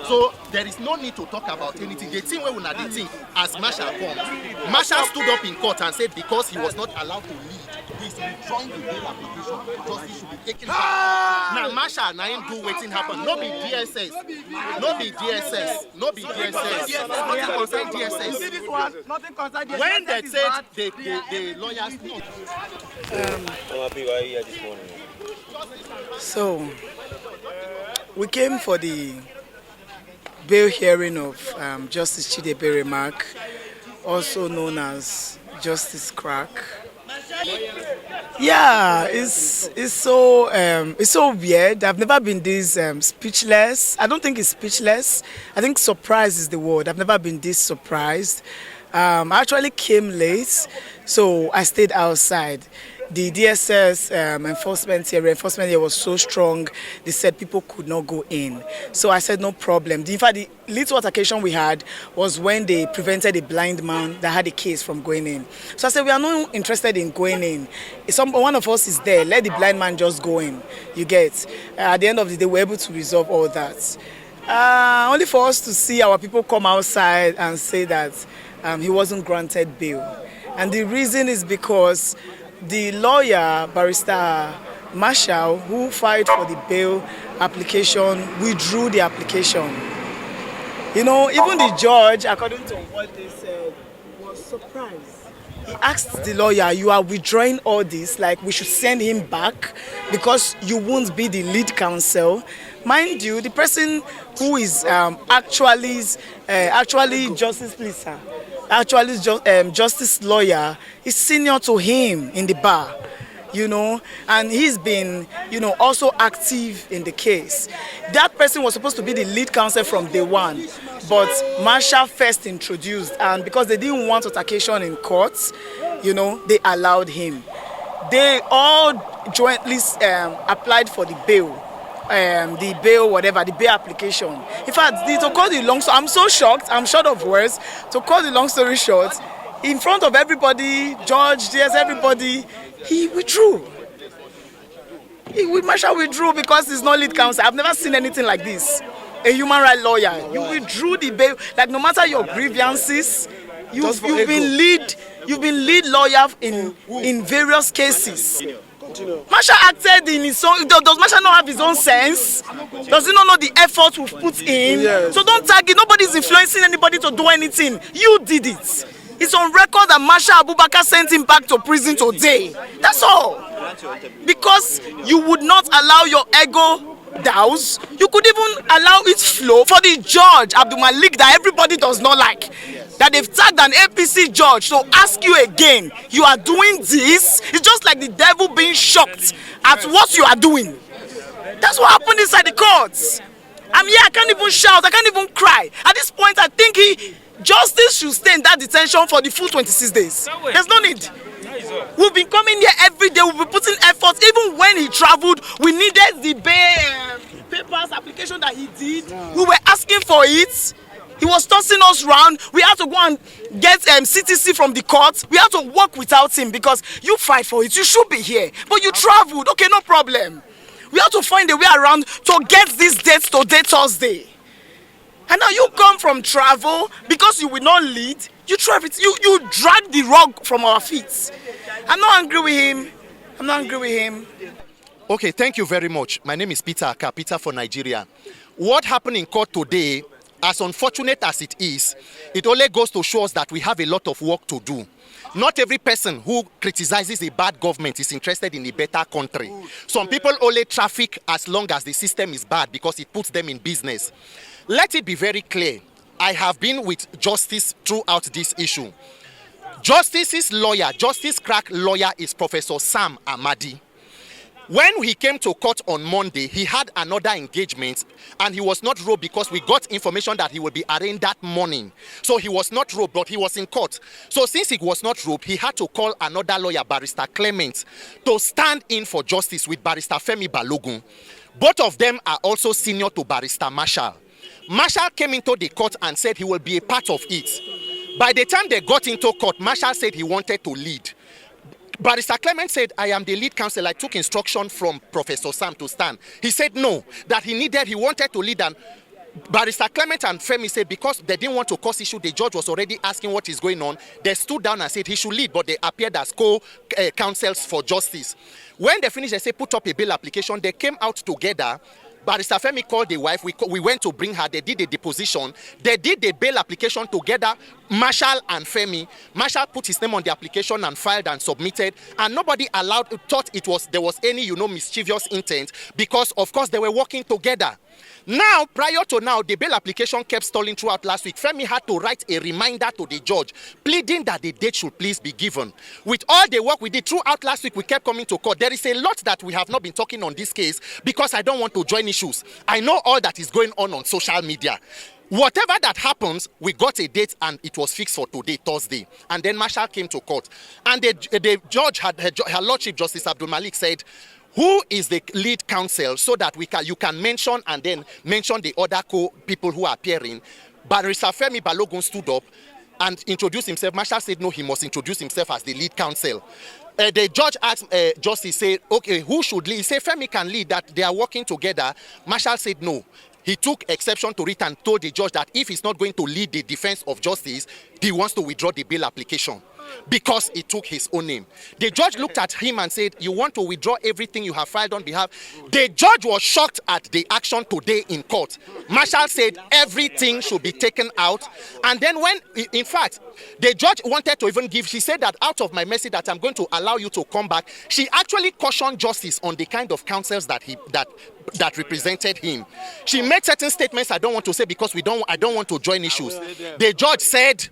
So there is no need to talk about anything. The thing where we the thing as Marshall comes, Marshall stood up in court and said because he was not allowed to lead, he's withdrawing the bail application. Justice should be taken back. Now Marshall now ain't do waiting happen. No be DSS, no be DSS, no be DSS. Nothing concern DSS. Nothing concern DSS. When they said the lawyers no. So we came for the bail hearing of Justice Cede Mark, also known as Justice Crack. Yeah, it's so weird. I've never been this speechless. I don't think it's speechless. I think surprise is the word. I've never been this surprised. I actually came late, so I stayed outside. The DSS enforcement here was so strong, they said people could not go in. So I said no problem. In fact, the little altercation we had was when they prevented a blind man that had a case from going in. So I said we are not interested in going in. If one of us is there, let the blind man just go in. You get. At the end of the day, we're able to resolve all that. Only for us to see our people come outside and say that he wasn't granted bail. And the reason is because the lawyer, Barrister Marshall, who filed for the bail application, withdrew the application. You know, even the judge, according to what they said, was surprised. He asked the lawyer, you are withdrawing all this, like we should send him back because you won't be the lead counsel. Mind you, the person who is actually Justice, please, sir. Actually, justice lawyer is senior to him in the bar, you know, and he's been, you know, also active in the case. That person was supposed to be the lead counsel from day one, but Marshall first introduced, and because they didn't want altercation in courts, you know, they allowed him. They all jointly applied for the bail. The bail application. In fact, to cut the long story, I'm so shocked, I'm short of words. To cut the long story short, in front of everybody, judge, yes, everybody, he withdrew. Marshall withdrew because he's not lead counsel. I've never seen anything like this. A human rights lawyer, you withdrew the bail. Like no matter your grievances, you've been lead lawyer in various cases. Marshall acted in his own. Does Marshall not have his own sense? Does he not know the effort we've put in? Yes. So don't tag it. Nobody's influencing anybody to do anything. You did it. It's on record that Marshall Abubakar sent him back to prison today. That's all. Because you would not allow your ego douse. You could even allow it flow for the judge, Abdul Malik, that everybody does not like. That they've tagged an APC judge to ask you again, you are doing this? It's just like the devil being shocked at what you are doing. That's what happened inside the courts. I'm here, I can't even shout, I can't even cry. At this point, I think justice should stay in that detention for the full 26 days. There's no need. We've been coming here every day, we've been putting effort. Even when he traveled, we needed the bail papers application that he did. We were asking for it. He was tossing us around. We had to go and get CTC from the court. We had to work without him because you fight for it. You should be here. But you traveled. Okay, no problem. We had to find a way around to get these dates to date Thursday. And now you come from travel because you will not lead. You travel. You drag the rug from our feet. I'm not angry with him. I'm not angry with him. Okay, thank you very much. My name is Peter Aka, Peter for Nigeria. What happened in court today, as unfortunate as it is, it only goes to show us that we have a lot of work to do. Not every person who criticizes a bad government is interested in a better country. Some people only traffic as long as the system is bad because it puts them in business. Let it be very clear. I have been with Justice throughout this issue. Justice's lawyer, Justice Crack lawyer, is Professor Sam Amadi. When he came to court on Monday, he had another engagement and he was not robed because we got information that he would be arraigned that morning. So he was not robed, but he was in court. So since he was not robed, he had to call another lawyer, Barrister Clement, to stand in for justice with Barrister Femi Balogun. Both of them are also senior to Barrister Marshall. Marshall came into the court and said he will be a part of it. By the time they got into court, Marshall said he wanted to lead. Barrister Clement said, I am the lead counsel. I took instruction from Professor Sam to stand. He said no, that he wanted to lead, and Barrister Clement and Femi said because they didn't want to cause issue, the judge was already asking what is going on. They stood down and said he should lead, but they appeared as co-counsels for justice. When they finished, they said put up a bail application. They came out together. Barrister Femi called the wife. We went to bring her. They did a deposition. They did the bail application together, Marshall and Femi. Marshall put his name on the application and filed and submitted. And nobody thought there was any, mischievous intent because, of course, they were working together. Now, prior to now, the bail application kept stalling throughout last week. Femi had to write a reminder to the judge, pleading that the date should please be given. With all the work we did throughout last week, we kept coming to court. There is a lot that we have not been talking on this case because I don't want to join issues. I know all that is going on social media. Whatever that happens, we got a date and it was fixed for today, Thursday. And then Marshall came to court. And the judge, her Lordship Justice Abdul Malik said, who is the lead counsel so that you can mention and then mention the other people who are appearing. Barrister Femi Balogun stood up and introduced himself. Marshall said no, he must introduce himself as the lead counsel. The judge asked Justice, said, okay, who should lead? He said Femi can lead, that they are working together. Marshall said no. He took exception to it and told the judge that if he's not going to lead the defense of justice, he wants to withdraw the bail application because he took his own name. The judge looked at him and said, you want to withdraw everything you have filed on behalf? The judge was shocked at the action today in court. Marshall said everything should be taken out. And then in fact, the judge wanted to even she said that out of my mercy that I'm going to allow you to come back. She actually cautioned justice on the kind of counsels that represented him. She made certain statements I don't want to say because I don't want to join issues. The judge said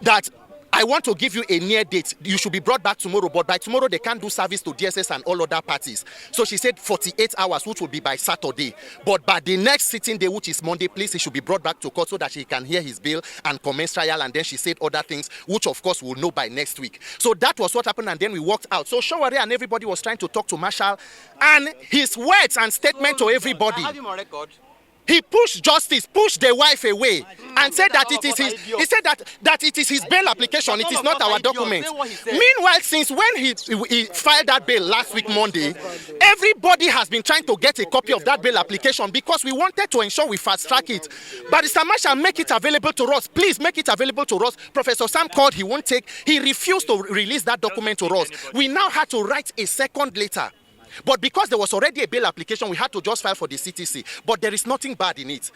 that I want to give you a near date. You should be brought back tomorrow, but by tomorrow they can't do service to DSS and all other parties. So she said 48 hours, which will be by Saturday. But by the next sitting day, which is Monday, please, he should be brought back to court so that he can hear his bail and commence trial. And then she said other things, which of course we'll know by next week. So that was what happened, and then we walked out. So Shawari and everybody was trying to talk to Marshall, and his words and statement to everybody. I have him on record. He pushed justice, pushed the wife away, and said that it is his. He said that it is his bail application. It is not our document. Meanwhile, since when he filed that bail last week Monday, everybody has been trying to get a copy of that bail application because we wanted to ensure we fast track it. Barrister Marshall, make it available to us. Please make it available to us. Professor Sam called. He won't take. He refused to release that document to us. We now had to write a second letter. But because there was already a bail application, we had to just file for the CTC. But there is nothing bad in it.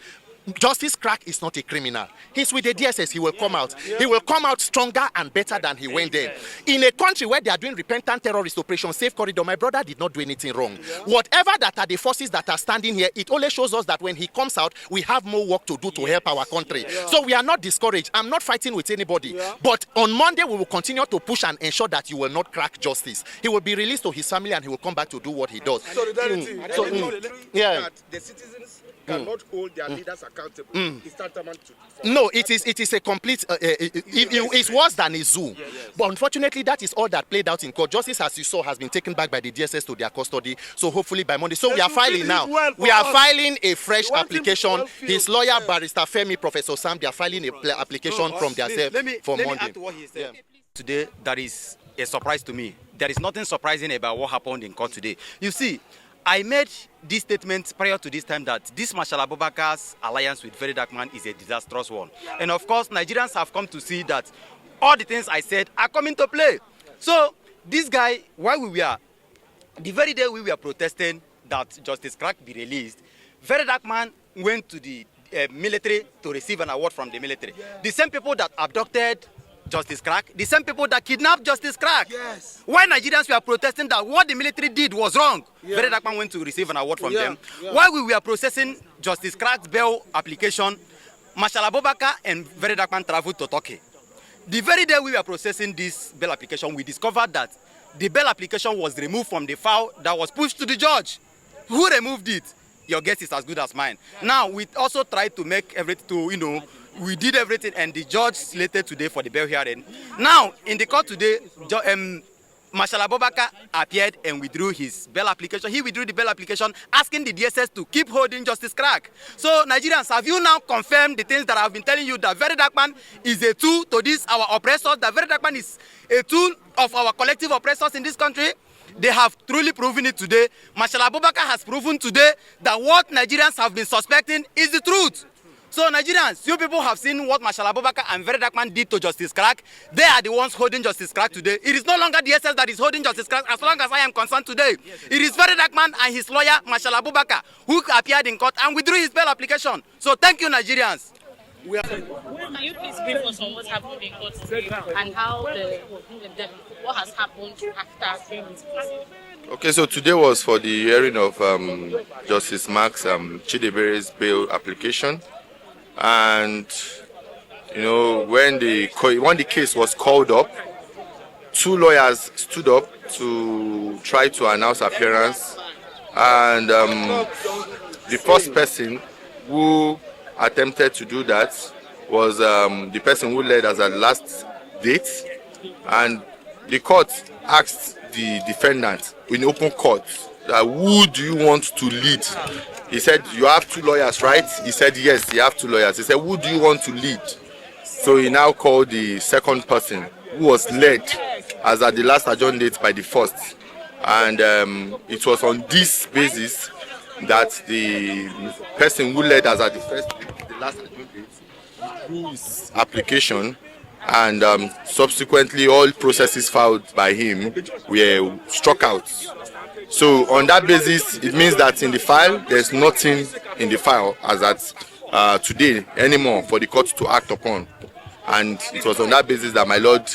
Justice Crack is not a criminal. He's with the DSS. He will come out. He will come out stronger and better than he went there. In a country where they are doing repentant terrorist operation, Safe Corridor, my brother did not do anything wrong. Whatever that are the forces that are standing here, it only shows us that when he comes out, we have more work to do to help our country. So we are not discouraged. I'm not fighting with anybody. But on Monday, we will continue to push and ensure that you will not crack justice. He will be released to his family and he will come back to do what he does. Solidarity. Yeah. The citizens cannot hold their leaders accountable. It's tantamount to. No, it is a complete. It's worse than a zoo. But unfortunately, that is all that played out in court. Justice, as you saw, has been taken back by the DSS to their custody. So hopefully by Monday. So we are filing now. We are filing a fresh application. His lawyer, Barrister Femi, Professor Sam, they are filing an application from themselves for Monday. Let me add to what he said. Today, that is a surprise to me. There is nothing surprising about what happened in court today. You see, I made this statement prior to this time that this Marshall Abubakar's alliance with Very Dark Man is a disastrous one. And of course, Nigerians have come to see that all the things I said are coming to play. So this guy, while the very day we were protesting that Justice Crack be released, Very Dark Man went to the military to receive an award from the military. The same people that abducted Justice Crack, the same people that kidnapped Justice Crack. Yes. While Nigerians were protesting that what the military did was wrong, Very Dark Man went to receive an award from them. While we were processing Justice Crack's bail application, Marshall Abubakar and Very Dark Man traveled to Turkey. The very day we were processing this bail application, we discovered that the bail application was removed from the file that was pushed to the judge. Who removed it? Your guess is as good as mine. Now, we also tried to make everything we did everything, and the judge slated today for the bail hearing. Now, in the court today, Marshall Abubakar appeared and withdrew his bail application. He withdrew the bail application, asking the DSS to keep holding Justice Crack. So, Nigerians, have you now confirmed the things that I've been telling you, that Very Dark Man is a tool to this, our oppressors, that Very Dark Man is a tool of our collective oppressors in this country. They have truly proven it today. Marshal Abubakar has proven today that what Nigerians have been suspecting is the truth. So Nigerians, you people have seen what Marshal Abubakar and Very Dark Man did to Justice Clark. They are the ones holding Justice Clark today. It is no longer DSS that is holding Justice Clark as long as I am concerned today. It is Very Dark Man and his lawyer, Marshal Abubakar, who appeared in court and withdrew his bail application. So thank you, Nigerians. Can you please brief us on what happened in court today and how what has happened after? Okay, so today was for the hearing of Justice Mark's Chidibere's bail application, and you know when the case was called up, 2 lawyers stood up to try to announce appearance, and the first person who attempted to do that was the person who led as a last date, and the court asked the defendant in open court, who do you want to lead? He said, you have 2 lawyers, right? He said, yes, you have 2 lawyers. He said, who do you want to lead? So he now called the second person, who was led as at the last adjourned date by the first. And it was on this basis that the person who led as at the last adjourned date withdrew his application, and subsequently all processes filed by him were struck out. So on that basis, it means that in the file, there's nothing in the file as at today anymore for the court to act upon. And it was on that basis that my Lord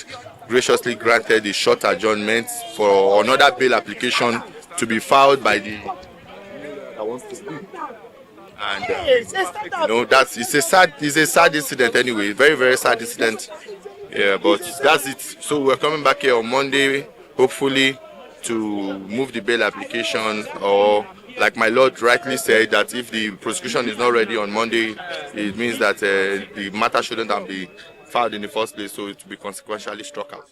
graciously granted a short adjournment for another bail application to be filed by the and you know it's a sad incident anyway, very, very sad incident. Yeah, but that's it. So we're coming back here on Monday, hopefully, to move the bail application, or like my Lord rightly said, that if the prosecution is not ready on Monday, it means that the matter shouldn't have been filed in the first place, so it will be consequentially struck out.